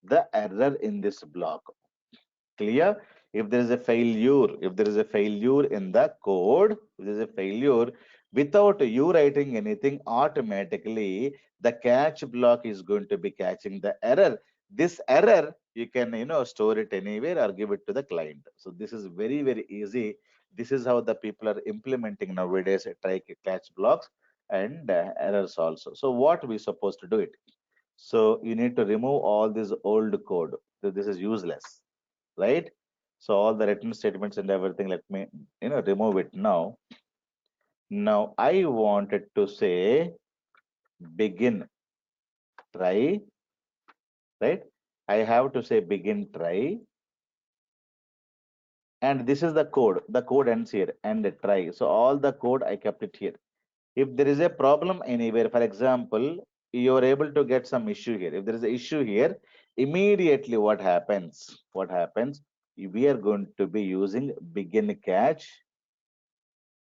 Speaker 2: the error in this block. Clear? If there is a failure, if there is a failure in the code, if there is a failure, without you writing anything, automatically the catch block is going to be catching the error. This error, you can, store it anywhere or give it to the client. So this is very, very easy. This is how the people are implementing nowadays try catch blocks and errors also. So what we supposed to do it? So you need to remove all this old code. So this is useless, right? So all the written statements and everything, let me, remove it now. Now I wanted to say begin try, right? I have to say begin try. And this is the code. The code ends here and try. So all the code I kept it here. If there is a problem anywhere, for example, you are able to get some issue here. If there is an issue here, immediately what happens? What happens? We are going to be using begin catch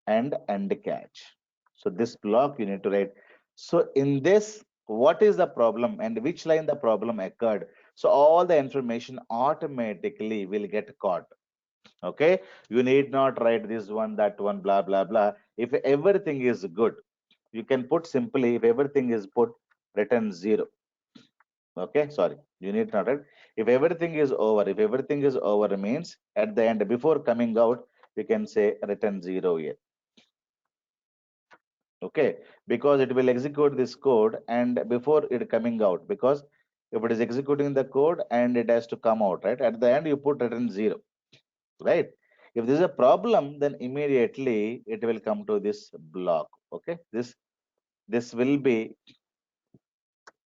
Speaker 2: and end catch. So this block you need to write. So in this, what is the problem and which line the problem occurred? So all the information automatically will get caught. Okay, you need not write this one, that one, blah blah blah. If everything is good, you can put simply, if everything is put, return 0. Okay, sorry, you need not write. If everything is over, if everything is over means at the end, before coming out, you can say return 0 here. Okay, because it will execute this code and before it coming out, because if it is executing the code and it has to come out, right, at the end you put return 0, right? If there's a problem, then immediately it will come to this block. Okay, this will be,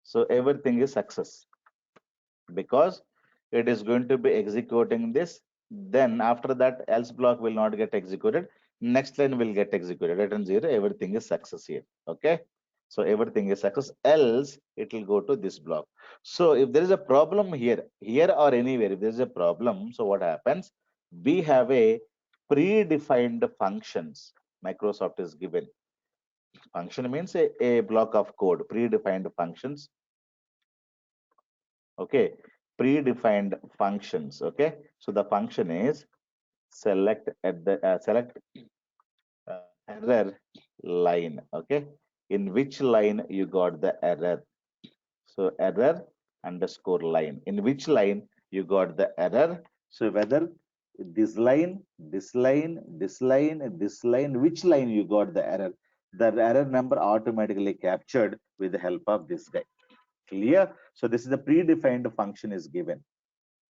Speaker 2: so everything is success because it is going to be executing this. Then after that, else block will not get executed. Next line will get executed. Return 0, everything is success here. Okay, so everything is success, else it will go to this block. So if there is a problem here or anywhere, if there is a problem, so what happens? We have a predefined functions. Microsoft is given. Function means a block of code, predefined functions. Okay, predefined functions. Okay, so the function is select at the select error line. Okay, in which line you got the error? So error underscore line, in which line you got the error? So whether this line, this line, this line, this line, which line you got the error, the error number automatically captured with the help of this guy. Clear? So this is the predefined function is given.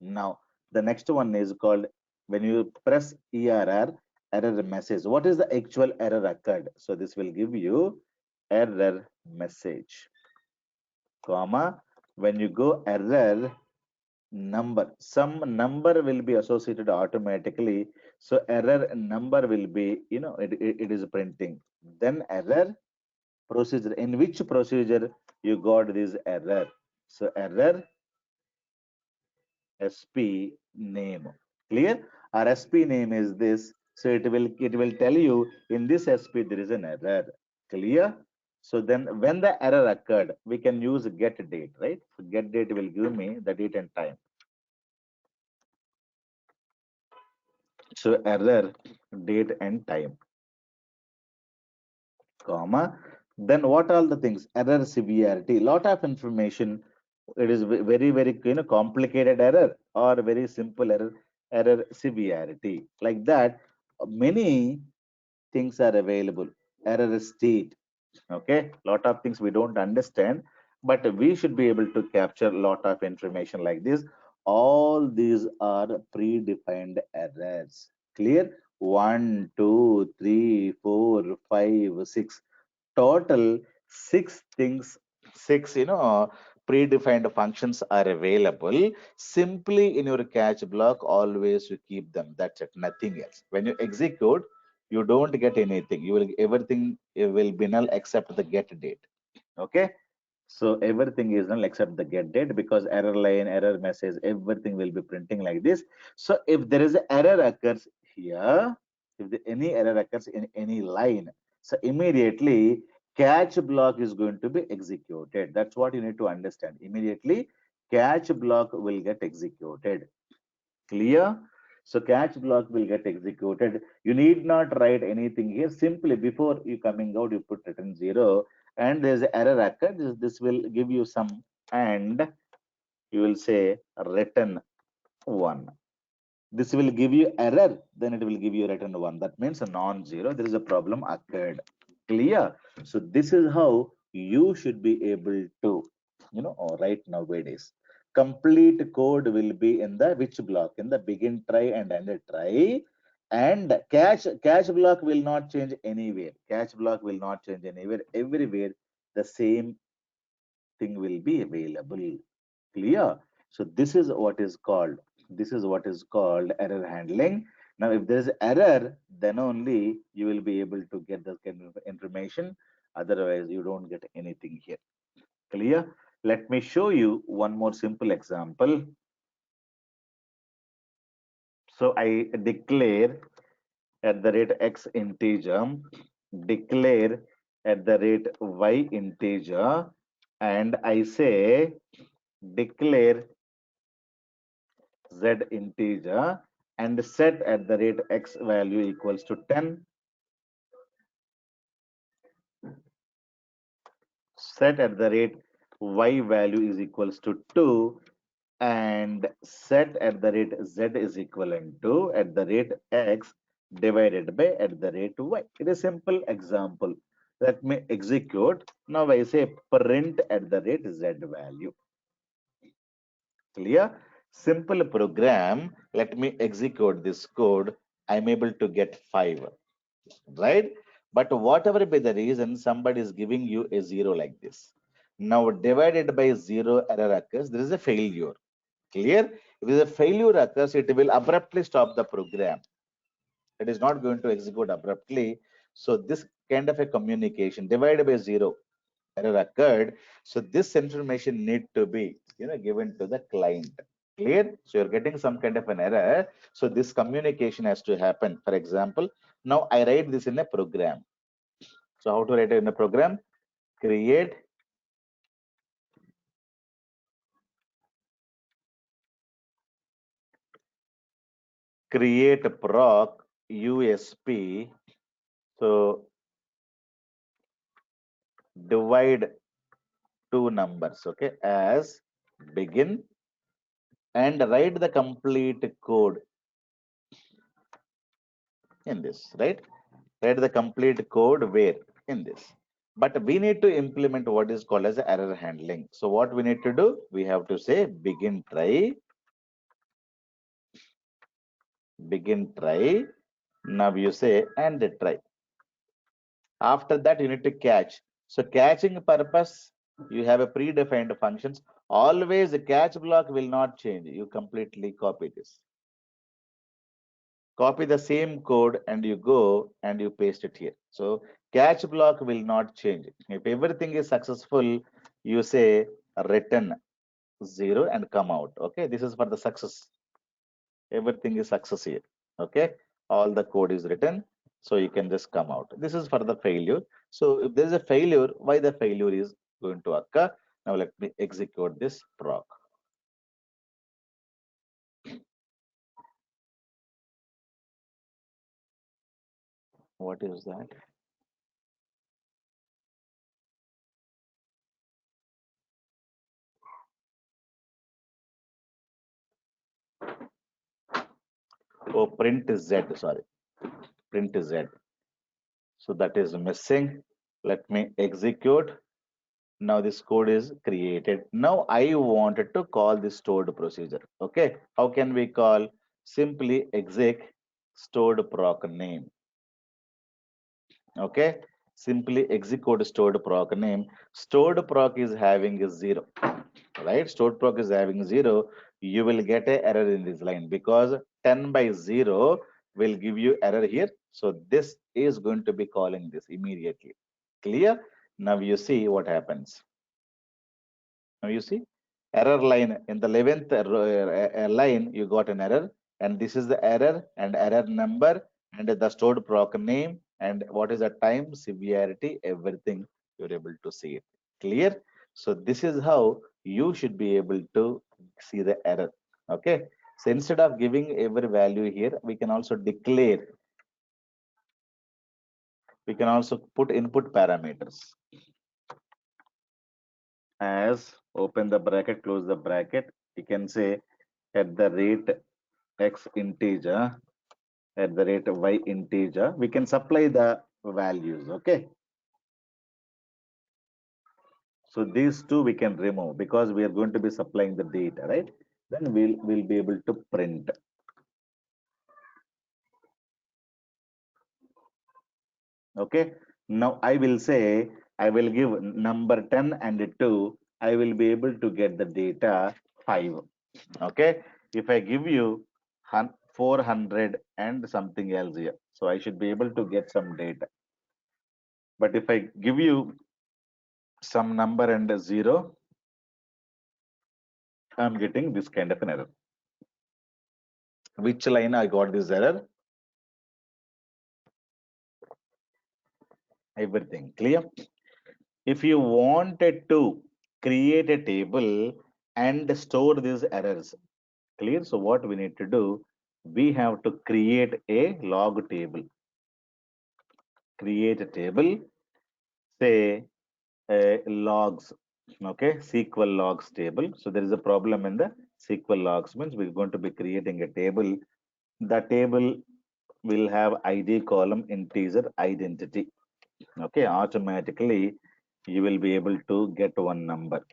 Speaker 2: Now, the next one is called, when you press ERR, error message. What is the actual error occurred? So this will give you error message, comma, when you go error number, some number will be associated automatically. So error number will be, it is printing. Then error procedure, in which procedure you got this error. So error SP name. Clear? Our SP name is this. So it will tell you in this SP there is an error. Clear? So then when the error occurred, we can use get date, right? So get date will give me the date and time. So error, date and time, comma. Then what are the things? Error severity, lot of information. It is very, very complicated error or very simple error, error severity. Like that, many things are available. Error state. Okay, lot of things we don't understand, but we should be able to capture a lot of information like this. All these are predefined errors. Clear? 1, 2, 3, 4, 5, 6. Total 6 things, 6 predefined functions are available. Simply in your catch block, always you keep them. That's it, nothing else. When you execute, you don't get anything. You will, everything will be null except the get date. Okay, so everything is null except the get date, because error line, error message, everything will be printing like this. So if there is an error occurs here, if any error occurs in any line, so immediately catch block is going to be executed. That's what you need to understand. Immediately catch block will get executed. Clear? So catch block will get executed. You need not write anything here. Simply before you coming out, you put return 0, and there's an error occurred. This will give you some, and you will say return 1. This will give you error, then it will give you return 1. That means a non-zero. There is a problem occurred. Clear? So this is how you should be able to, write nowadays. Complete code will be in the which block? In the begin try and end try. And catch block will not change anywhere. Catch block will not change anywhere. Everywhere the same thing will be available. Clear? So this is what is called error handling. Now, if there is error, then only you will be able to get the kind of information. Otherwise, you don't get anything here. Clear? Let me show you one more simple example. So I declare at the rate x integer, declare at the rate y integer, and I say declare z integer and set at the rate x value equals to 10, set at the rate y value is equals to 2, and set at the rate z is equivalent to at the rate x divided by at the rate y. It is a simple example. Let me execute. Now I say print at the rate z value. Clear? Simple program. Let me execute this code. I'm able to get 5, right? But whatever be the reason, somebody is giving you a 0 like this. Now divided by 0 error occurs, there is a failure. Clear? If there is a failure occurs, it will abruptly stop the program. It is not going to execute abruptly. So this kind of a communication divided by 0 error occurred. So this information need to be given to the client. Clear? So you're getting some kind of an error. So this communication has to happen. For example, now I write this in a program. So how to write it in a program? Create proc USP. So divide two numbers, okay, as begin, and write the complete code in this, right? Write the complete code where? In this. But we need to implement what is called as error handling. So what we need to do? We have to say begin try. Now you say and try. After that, you need to catch. So catching purpose, you have a predefined functions. Always the catch block will not change. You completely copy this. Copy the same code and you go and you paste it here. So catch block will not change. If everything is successful, you say return 0 and come out. Okay, this is for the success. Everything is success here. Okay, all the code is written, so you can just come out. This is for the failure. So if there is a failure, why the failure is going to occur? Now let me execute this proc. What is that? Oh, print is Z, sorry. Print is Z. So that is missing. Let me execute. Now this code is created. Now I wanted to call this stored procedure. Okay. How can we call? Simply exec stored proc name. Okay. Simply execute stored proc name. Stored proc is having a 0. Right? Stored proc is having 0. You will get an error in this line because 10 by 0 will give you error here. So this is going to be calling this immediately. Clear? Now you see what happens. Now you see error line in the 11th line, you got an error, and this is the error and error number and the stored proc name and what is the time, severity, everything you're able to see it. Clear? So this is how you should be able to see the error. Okay. So instead of giving every value here, we can also declare, we can also put input parameters as open the bracket, close the bracket. You can say at the rate x integer, at the rate y integer, we can supply the values. Okay. So these two we can remove because we are going to be supplying the data, right? Then we'll be able to print. Okay. Now I will say I will give number 10 and 2. I will be able to get the data 5. Okay. If I give you 400 and something else here, so I should be able to get some data. But if I give you some number and a 0, I'm getting this kind of an error. Which line I got this error? Everything clear? If you wanted to create a table and store these errors, clear? So what we need to do, we have to create a log table. Create a table, say logs, okay, SQL logs table. So there is a problem in the SQL logs, means we're going to be creating a table. The table will have ID column integer identity. Okay, automatically you will be able to get one number.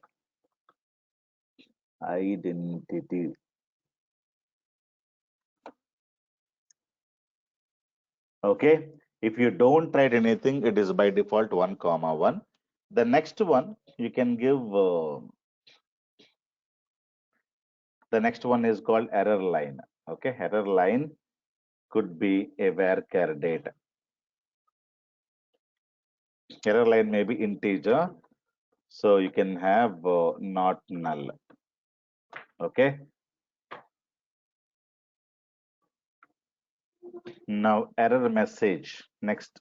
Speaker 2: Identity. Okay, if you don't write anything, it is by default 1 comma 1. The next one you can give, the next one is called error line. Okay, error line could be a varchar data. Error line may be integer, so you can have not null. Okay, now error message next,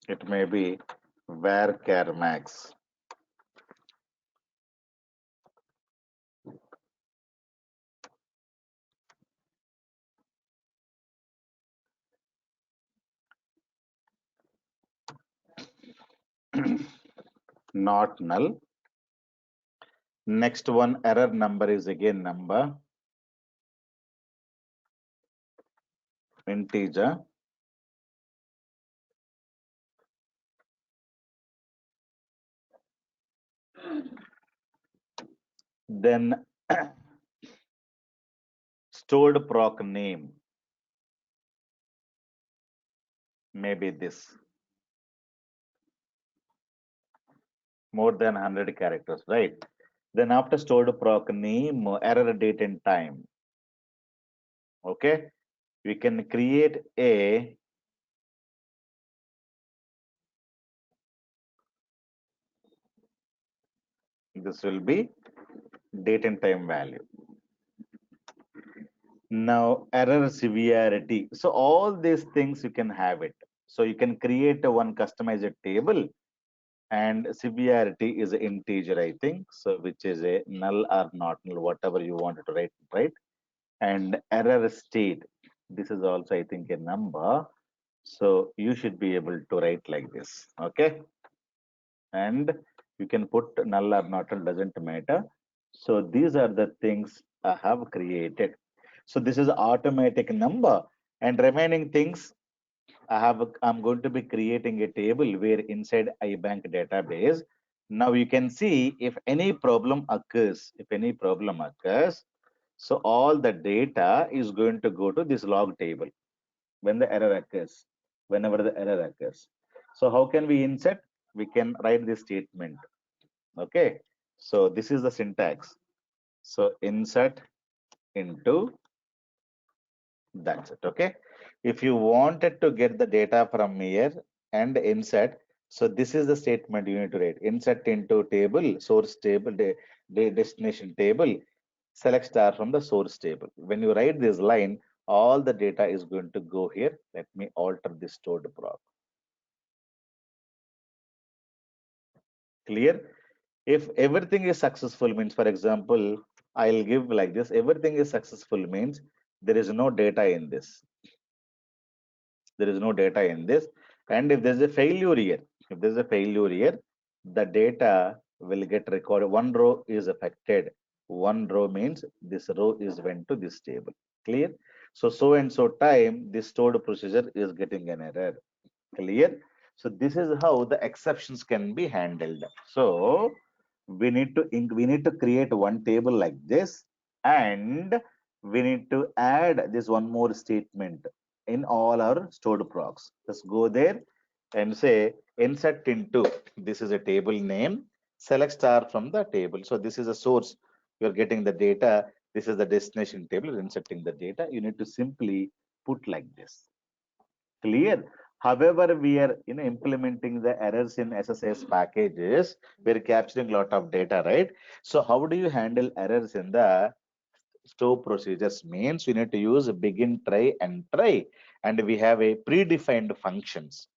Speaker 2: it may be varchar max. Not null. Next one, error number is again number, integer. Then stored proc name, maybe this, more than 100 characters, right? Then after stored proc name, error date and time. Okay, we can create a this will be date and time value. Now error severity. So all these things you can have it. So you can create a one customized table, and severity is an integer, I think. So which is a null or not null, whatever you wanted to write, right? And error state. This is also, I think, a number. So you should be able to write like this. Okay. And you can put null or not null, doesn't matter. So these are the things I have created. So this is automatic number, and remaining things I'm going to be creating a table where inside iBank database. Now you can see if any problem occurs, so all the data is going to go to this log table when the error occurs, whenever the error occurs. So how can we insert? We can write this statement. Okay, so this is the syntax. So insert into, that's it. Okay, if you wanted to get the data from here and insert, so this is the statement you need to write. Insert into table, source table, destination table, select star from the source table. When you write this line, all the data is going to go here. Let me alter this stored prop. Clear? If everything is successful, means for example, I'll give like this. Everything is successful means there is no data in this. There is no data in this. And if there's a failure here, if there's a failure here, the data will get recorded. One row is affected. One row means this row is went to this table. Clear? So, so and so time, this stored procedure is getting an error. Clear? So this is how the exceptions can be handled. So we need to create one table like this, and we need to add this one more statement in all our stored procs. Let's go there and say insert into, this is a table name, select star from the table. So this is a source. You're getting the data. This is the destination table. You're inserting the data. You need to simply put like this. Clear? However, we are implementing the errors in SSS packages. We're capturing a lot of data, right? So how do you handle errors in the store procedures? Means you need to use begin, try, and try, and we have a predefined functions,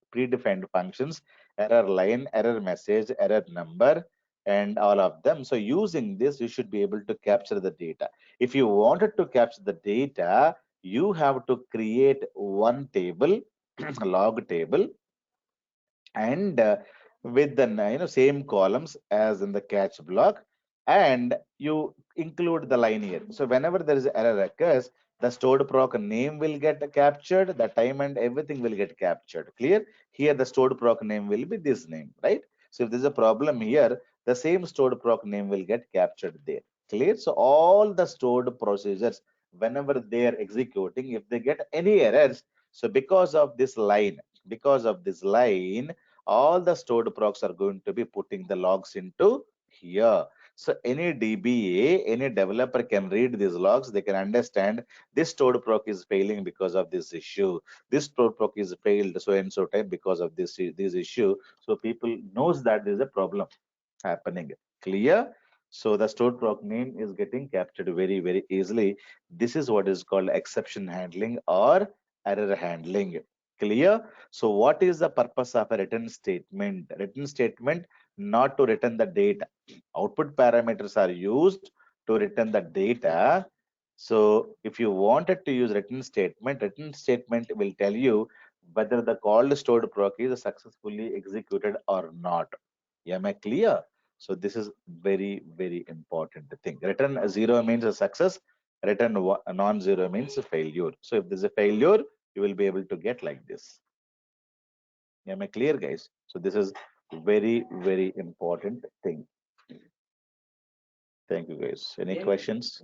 Speaker 2: error line, error message, error number, and all of them. So using this, you should be able to capture the data. If you wanted to capture the data, you have to create one table, log table, and with the same columns as in the catch block, and you include the line here. So whenever there is error occurs, the stored proc name will get captured, the time and everything will get captured. Clear? Here the stored proc name will be this name, right? So if there's a problem here, the same stored proc name will get captured there. Clear? So all the stored procedures, whenever they are executing, if they get any errors, so because of this line, all the stored procs are going to be putting the logs into here. So any DBA, any developer can read these logs. They can understand this stored proc is failing because of this issue. This stored proc is failed so and so time because of this issue. So people knows that there is a problem happening. Clear? So the stored proc name is getting captured very, very easily. This is what is called exception handling or error handling. Clear? So what is the purpose of a return statement? Return statement not to return the data. Output parameters are used to return the data. So if you wanted to use return statement will tell you whether the called stored proc is successfully executed or not. Am I clear? So this is very, very important thing. Return a zero means a success. Return a non-zero means a failure. So if there's a failure, you will be able to get like this. Am I clear, guys? So this is very, very important thing. Thank you, guys. Any questions?